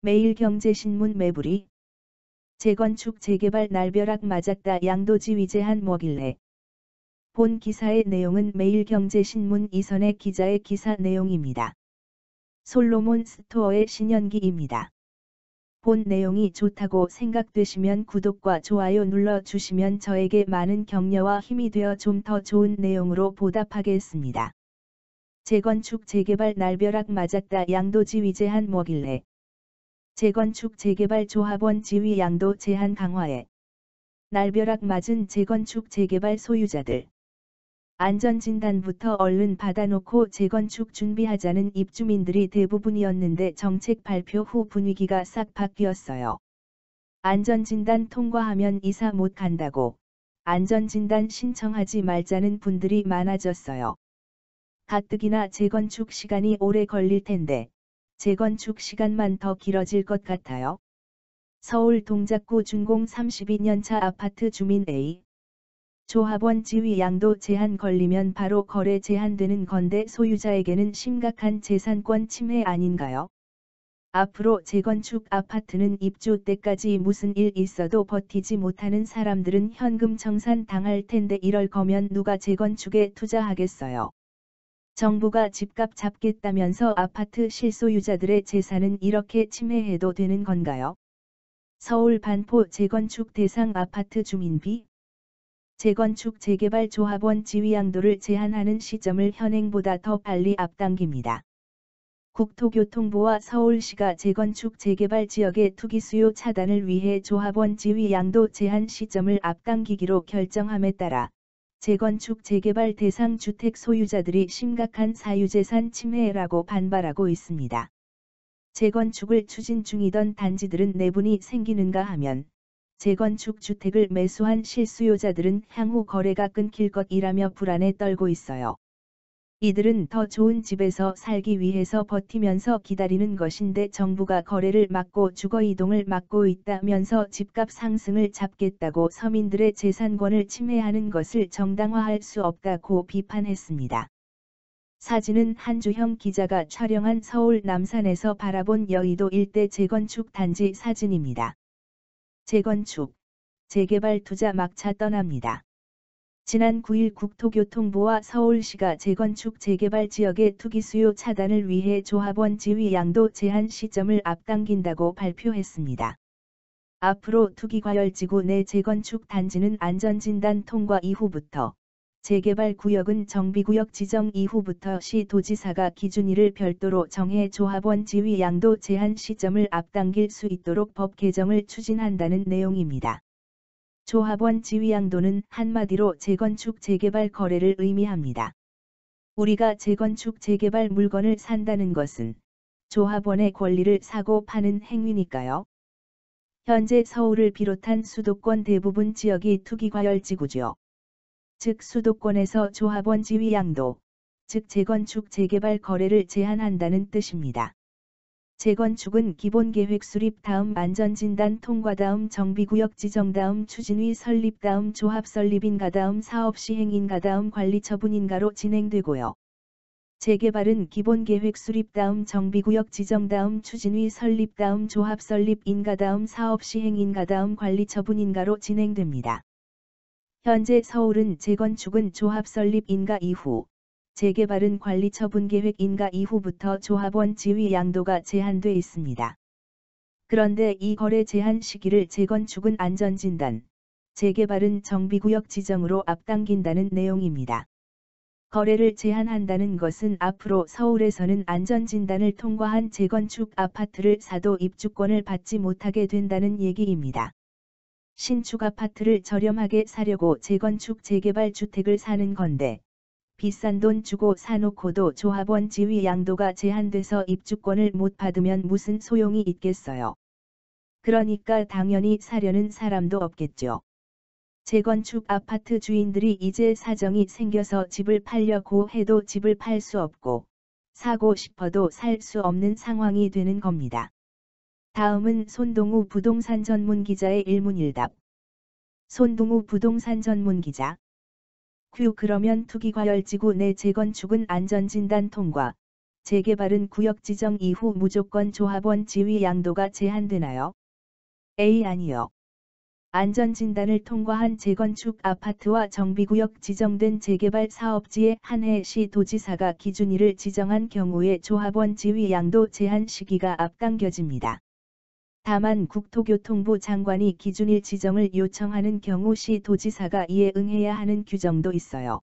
매일경제신문 매부리. 재건축 재개발 날벼락 맞았다 양도지 위제한 뭐길래. 본 기사의 내용은 매일경제신문 이선의 기자의 기사 내용입니다. 솔로몬 스토어의 신현기입니다. 본 내용이 좋다고 생각되시면 구독과 좋아요 눌러주시면 저에게 많은 격려와 힘이 되어 좀 더 좋은 내용으로 보답하겠습니다. 재건축 재개발 날벼락 맞았다 양도지 위제한 뭐길래. 재건축 재개발 조합원 지위 양도 제한 강화에 날벼락 맞은 재건축 재개발 소유자들. 안전진단부터 얼른 받아놓고 재건축 준비하자는 입주민들이 대부분이었는데 정책 발표 후 분위기가 싹 바뀌었어요. 안전진단 통과하면 이사 못 간다고 안전진단 신청하지 말자는 분들이 많아졌어요. 가뜩이나 재건축 시간이 오래 걸릴 텐데 재건축 시간만 더 길어질 것 같아요. 서울 동작구 준공 32년차 아파트 주민 A. 조합원 지위 양도 제한 걸리면 바로 거래 제한되는 건데 소유자에게는 심각한 재산권 침해 아닌가요? 앞으로 재건축 아파트는 입주 때까지 무슨 일 있어도 버티지 못하는 사람들은 현금 청산 당할 텐데 이럴 거면 누가 재건축에 투자하겠어요? 정부가 집값 잡겠다면서 아파트 실소유자들의 재산은 이렇게 침해해도 되는 건가요? 서울 반포 재건축 대상 아파트 주민 B. 재건축 재개발 조합원 지위 양도를 제한하는 시점을 현행보다 더 빨리 앞당깁니다. 국토교통부와 서울시가 재건축 재개발 지역의 투기 수요 차단을 위해 조합원 지위 양도 제한 시점을 앞당기기로 결정함에 따라 재건축 재개발 대상 주택 소유자들이 심각한 사유재산 침해라고 반발하고 있습니다. 재건축을 추진 중이던 단지들은 내분이 생기는가 하면 재건축 주택을 매수한 실수요자들은 향후 거래가 끊길 것이라며 불안에 떨고 있어요. 이들은 더 좋은 집에서 살기 위해서 버티면서 기다리는 것인데 정부가 거래를 막고 주거 이동을 막고 있다면서 집값 상승을 잡겠다고 서민들의 재산권을 침해하는 것을 정당화할 수 없다고 비판했습니다. 사진은 한주형 기자가 촬영한 서울 남산에서 바라본 여의도 일대 재건축 단지 사진입니다. 재건축, 재개발 투자 막차 떠납니다. 지난 9일 국토교통부와 서울시가 재건축 재개발 지역의 투기 수요 차단을 위해 조합원 지위 양도 제한 시점을 앞당긴다고 발표했습니다. 앞으로 투기과열지구 내 재건축 단지는 안전진단 통과 이후부터, 재개발 구역은 정비구역 지정 이후부터 시 도지사가 기준일을 별도로 정해 조합원 지위 양도 제한 시점을 앞당길 수 있도록 법 개정을 추진한다는 내용입니다. 조합원 지위 양도는 한마디로 재건축 재개발 거래를 의미합니다. 우리가 재건축 재개발 물건을 산다는 것은 조합원의 권리를 사고 파는 행위니까요. 현재 서울을 비롯한 수도권 대부분 지역이 투기과열지구죠. 즉 수도권에서 조합원 지위 양도, 즉 재건축 재개발 거래를 제한한다는 뜻입니다. 재건축은 기본계획 수립 다음 안전진단 통과 다음 정비구역 지정 다음 추진위 설립 다음 조합 설립인가 다음 사업 시행인가 다음 관리 처분인가로 진행되고요. 재개발은 기본계획 수립 다음 정비구역 지정 다음 추진위 설립 다음 조합 설립인가 다음 사업 시행인가 다음 관리 처분인가로 진행됩니다. 현재 서울은 재건축은 조합 설립인가 이후, 재개발은 관리 처분 계획 인가 이후부터 조합원 지위 양도가 제한돼 있습니다. 그런데 이 거래 제한 시기를 재건축은 안전진단, 재개발은 정비구역 지정으로 앞당긴다는 내용입니다. 거래를 제한한다는 것은 앞으로 서울에서는 안전진단을 통과한 재건축 아파트를 사도 입주권을 받지 못하게 된다는 얘기입니다. 신축 아파트를 저렴하게 사려고 재건축 재개발 주택을 사는 건데, 비싼 돈 주고 사놓고도 조합원 지위 양도가 제한돼서 입주권을 못 받으면 무슨 소용이 있겠어요. 그러니까 당연히 사려는 사람도 없겠죠. 재건축 아파트 주인들이 이제 사정이 생겨서 집을 팔려고 해도 집을 팔 수 없고, 사고 싶어도 살 수 없는 상황이 되는 겁니다. 다음은 손동우 부동산 전문 기자의 일문일답. 손동우 부동산 전문 기자. 그러면 투기과열지구 내 재건축은 안전진단 통과, 재개발은 구역 지정 이후 무조건 조합원 지위 양도가 제한되나요? A. 아니요. 안전진단을 통과한 재건축 아파트와 정비구역 지정된 재개발 사업지에 한해 시도지사가 기준일을 지정한 경우에 조합원 지위 양도 제한 시기가 앞당겨집니다. 다만 국토교통부 장관이 기준일 지정을 요청하는 경우 시도지사가 이에 응해야 하는 규정도 있어요.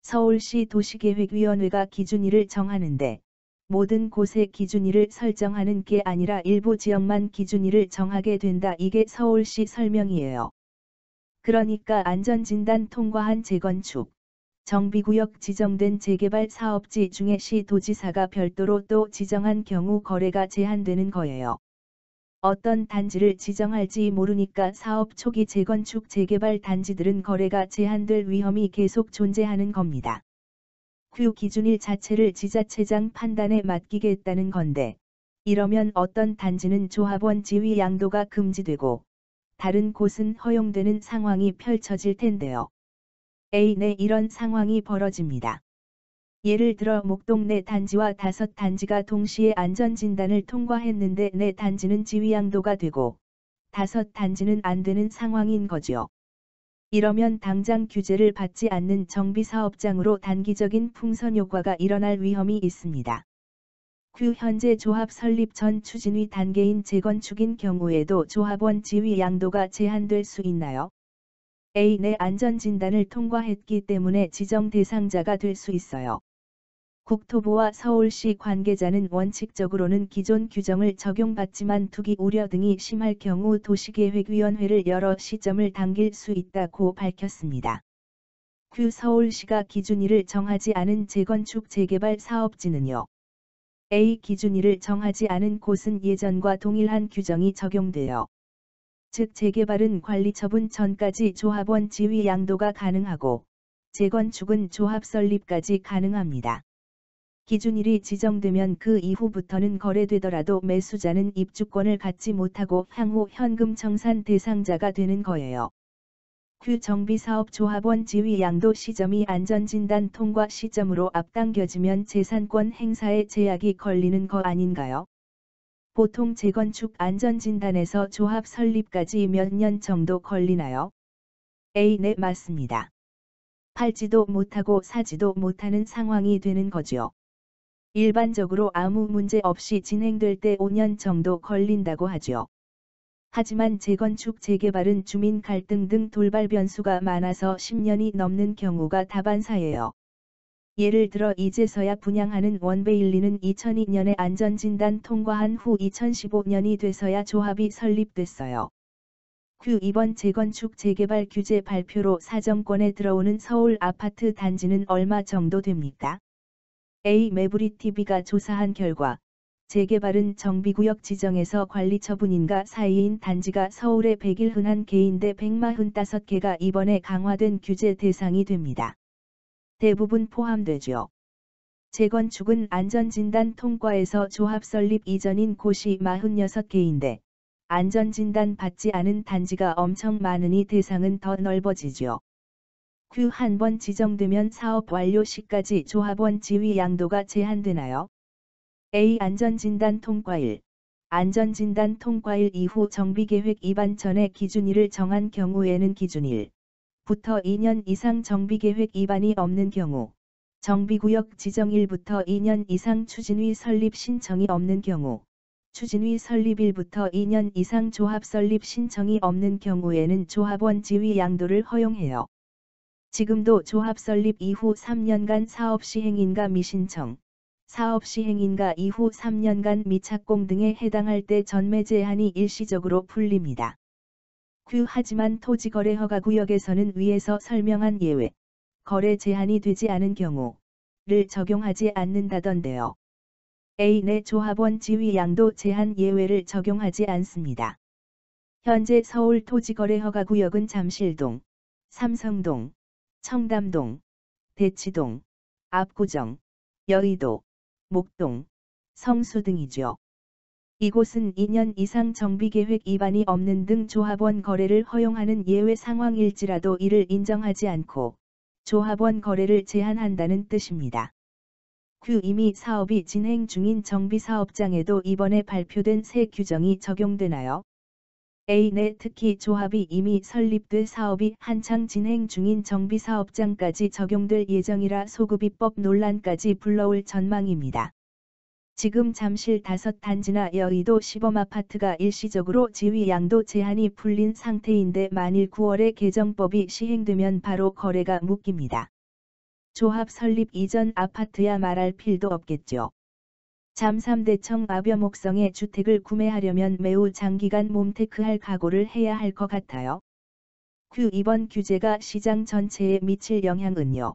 서울시 도시계획위원회가 기준일을 정하는데 모든 곳에 기준일을 설정하는 게 아니라 일부 지역만 기준일을 정하게 된다. 이게 서울시 설명이에요. 그러니까 안전진단 통과한 재건축, 정비구역 지정된 재개발 사업지 중에 시도지사가 별도로 또 지정한 경우 거래가 제한되는 거예요. 어떤 단지를 지정할지 모르니까 사업 초기 재건축 재개발 단지들은 거래가 제한될 위험이 계속 존재하는 겁니다. 기준일 자체를 지자체장 판단에 맡기겠다는 건데, 이러면 어떤 단지는 조합원 지위 양도가 금지되고, 다른 곳은 허용되는 상황이 펼쳐질 텐데요. A. 네, 이런 상황이 벌어집니다. 예를 들어 목동 내 단지와 5단지가 동시에 안전진단을 통과했는데 내 단지는 지위 양도가 되고, 5단지는 안 되는 상황인 거죠. 이러면 당장 규제를 받지 않는 정비사업장으로 단기적인 풍선 효과가 일어날 위험이 있습니다. 현재 조합 설립 전 추진위 단계인 재건축인 경우에도 조합원 지위 양도가 제한될 수 있나요? A. 네, 안전진단을 통과했기 때문에 지정 대상자가 될 수 있어요. 국토부와 서울시 관계자는 원칙적으로는 기존 규정을 적용받지만 투기 우려 등이 심할 경우 도시계획위원회를 열어 시점을 당길 수 있다고 밝혔습니다. 서울시가 기준일을 정하지 않은 재건축 재개발 사업지는요. A. 기준일을 정하지 않은 곳은 예전과 동일한 규정이 적용돼요. 즉 재개발은 관리처분 전까지 조합원 지위 양도가 가능하고 재건축은 조합 설립까지 가능합니다. 기준일이 지정되면 그 이후부터는 거래되더라도 매수자는 입주권을 갖지 못하고 향후 현금 청산 대상자가 되는 거예요. 정비사업 조합원 지위 양도 시점이 안전진단 통과 시점으로 앞당겨지면 재산권 행사에 제약이 걸리는 거 아닌가요? 보통 재건축 안전진단에서 조합 설립까지 몇 년 정도 걸리나요? A. 네, 맞습니다. 팔지도 못하고 사지도 못하는 상황이 되는 거죠. 일반적으로 아무 문제 없이 진행될 때 5년 정도 걸린다고 하죠. 하지만 재건축 재개발은 주민 갈등 등 돌발 변수가 많아서 10년이 넘는 경우가 다반사예요. 예를 들어 이제서야 분양하는 원베일리는 2002년에 안전진단 통과한 후 2015년이 돼서야 조합이 설립됐어요. 이번 재건축 재개발 규제 발표로 사정권에 들어오는 서울 아파트 단지는 얼마 정도 됩니까? A. 매부리TV가 조사한 결과 재개발은 정비구역 지정에서 관리처분인가 사이인 단지가 서울에 100일 흔한 개인데 145개가 이번에 강화된 규제 대상이 됩니다. 대부분 포함되죠. 재건축은 안전진단 통과에서 조합 설립 이전인 곳이 46개인데 안전진단 받지 않은 단지가 엄청 많으니 대상은 더 넓어지죠. 한 번 지정되면 사업 완료 시까지 조합원 지위 양도가 제한되나요? A. 안전진단 통과일. 안전진단 통과일 이후 정비계획 위반 전에 기준일을 정한 경우에는 기준일부터 2년 이상 정비계획 위반이 없는 경우, 정비구역 지정일부터 2년 이상 추진위 설립 신청이 없는 경우, 추진위 설립일부터 2년 이상 조합 설립 신청이 없는 경우에는 조합원 지위 양도를 허용해요. 지금도 조합 설립 이후 3년간 사업시행인가 미신청, 사업시행인가 이후 3년간 미착공 등에 해당할 때 전매 제한이 일시적으로 풀립니다. 하지만 토지거래허가구역에서는 위에서 설명한 예외, 거래 제한이 되지 않은 경우를 적용하지 않는다던데요. A. 내 조합원 지위 양도 제한 예외를 적용하지 않습니다. 현재 서울 토지거래허가구역은 잠실동, 삼성동, 청담동, 대치동, 압구정, 여의도, 목동, 성수 등이죠. 이곳은 2년 이상 정비계획 위반이 없는 등 조합원 거래를 허용하는 예외 상황일지라도 이를 인정하지 않고 조합원 거래를 제한한다는 뜻입니다. 이미 사업이 진행 중인 정비사업장에도 이번에 발표된 새 규정이 적용되나요? A. 네, 특히 조합이 이미 설립돼 사업이 한창 진행 중인 정비사업장까지 적용될 예정이라 소급입법 논란까지 불러올 전망입니다. 지금 잠실 5단지나 여의도 시범아파트가 일시적으로 지위 양도 제한이 풀린 상태인데 만일 9월에 개정법이 시행되면 바로 거래가 묶입니다. 조합 설립 이전 아파트야 말할 필요도 없겠죠. 잠삼대청 아벼목성의 주택을 구매하려면 매우 장기간 몸테크할 각오를 해야 할 것 같아요. 이번 규제가 시장 전체에 미칠 영향은요.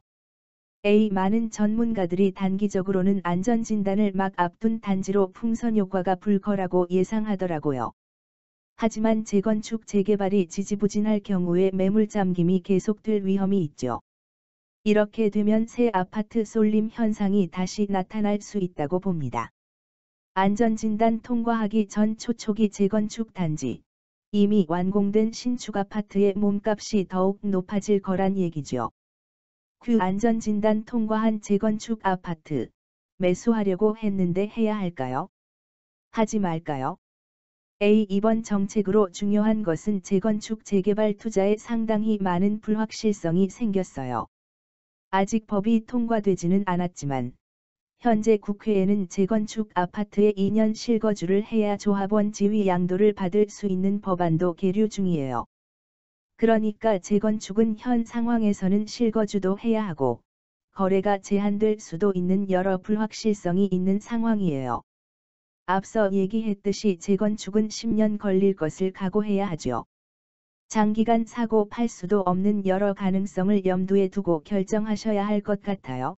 A. 많은 전문가들이 단기적으로는 안전진단을 막 앞둔 단지로 풍선 효과가 불 거라고 예상하더라고요. 하지만 재건축 재개발이 지지부진할 경우에 매물 잠김이 계속될 위험이 있죠. 이렇게 되면 새 아파트 쏠림 현상이 다시 나타날 수 있다고 봅니다. 안전진단 통과하기 전 초초기 재건축 단지, 이미 완공된 신축 아파트의 몸값이 더욱 높아질 거란 얘기죠. 안전진단 통과한 재건축 아파트, 매수하려고 했는데 해야 할까요? 하지 말까요? A. 이번 정책으로 중요한 것은 재건축 재개발 투자에 상당히 많은 불확실성이 생겼어요. 아직 법이 통과되지는 않았지만 현재 국회에는 재건축 아파트에 2년 실거주를 해야 조합원 지위 양도를 받을 수 있는 법안도 계류 중이에요. 그러니까 재건축은 현 상황에서는 실거주도 해야 하고 거래가 제한될 수도 있는 여러 불확실성이 있는 상황이에요. 앞서 얘기했듯이 재건축은 10년 걸릴 것을 각오해야 하죠. 장기간 사고 팔 수도 없는 여러 가능성을 염두에 두고 결정하셔야 할 것 같아요.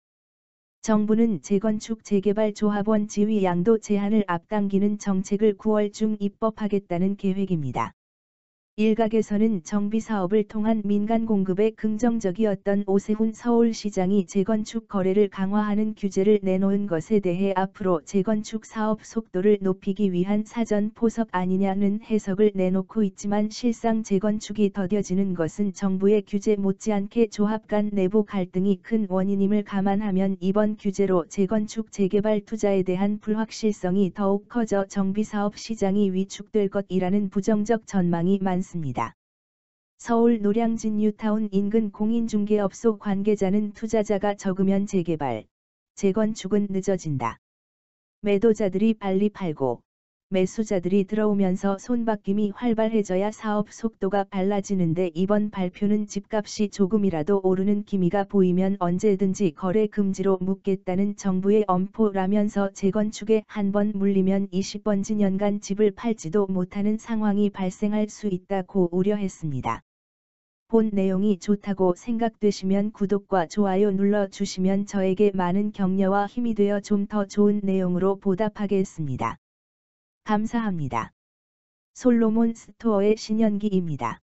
정부는 재건축 재개발 조합원 지위 양도 제한을 앞당기는 정책을 9월 중 입법하겠다는 계획입니다. 일각에서는 정비사업을 통한 민간 공급에 긍정적이었던 오세훈 서울시장이 재건축 거래를 강화하는 규제를 내놓은 것에 대해 앞으로 재건축 사업 속도를 높이기 위한 사전 포석 아니냐는 해석을 내놓고 있지만 실상 재건축이 더뎌지는 것은 정부의 규제 못지않게 조합 간 내부 갈등이 큰 원인임을 감안하면 이번 규제로 재건축 재개발 투자에 대한 불확실성이 더욱 커져 정비사업 시장이 위축될 것이라는 부정적 전망이 많습니다. 서울 노량진 뉴타운 인근 공인중개업소 관계자는 투자자가 적으면 재개발, 재건축은 늦어진다. 매도자들이 빨리 팔고 매수자들이 들어오면서 손바뀜이 활발해져야 사업 속도가 빨라지는데 이번 발표는 집값이 조금이라도 오르는 기미가 보이면 언제든지 거래 금지로 묶겠다는 정부의 엄포라면서 재건축에 한 번 물리면 20번지 년간 집을 팔지도 못하는 상황이 발생할 수 있다고 우려했습니다. 본 내용이 좋다고 생각되시면 구독과 좋아요 눌러주시면 저에게 많은 격려와 힘이 되어 좀 더 좋은 내용으로 보답하겠습니다. 감사합니다. 솔로몬 스토어의 신현기입니다.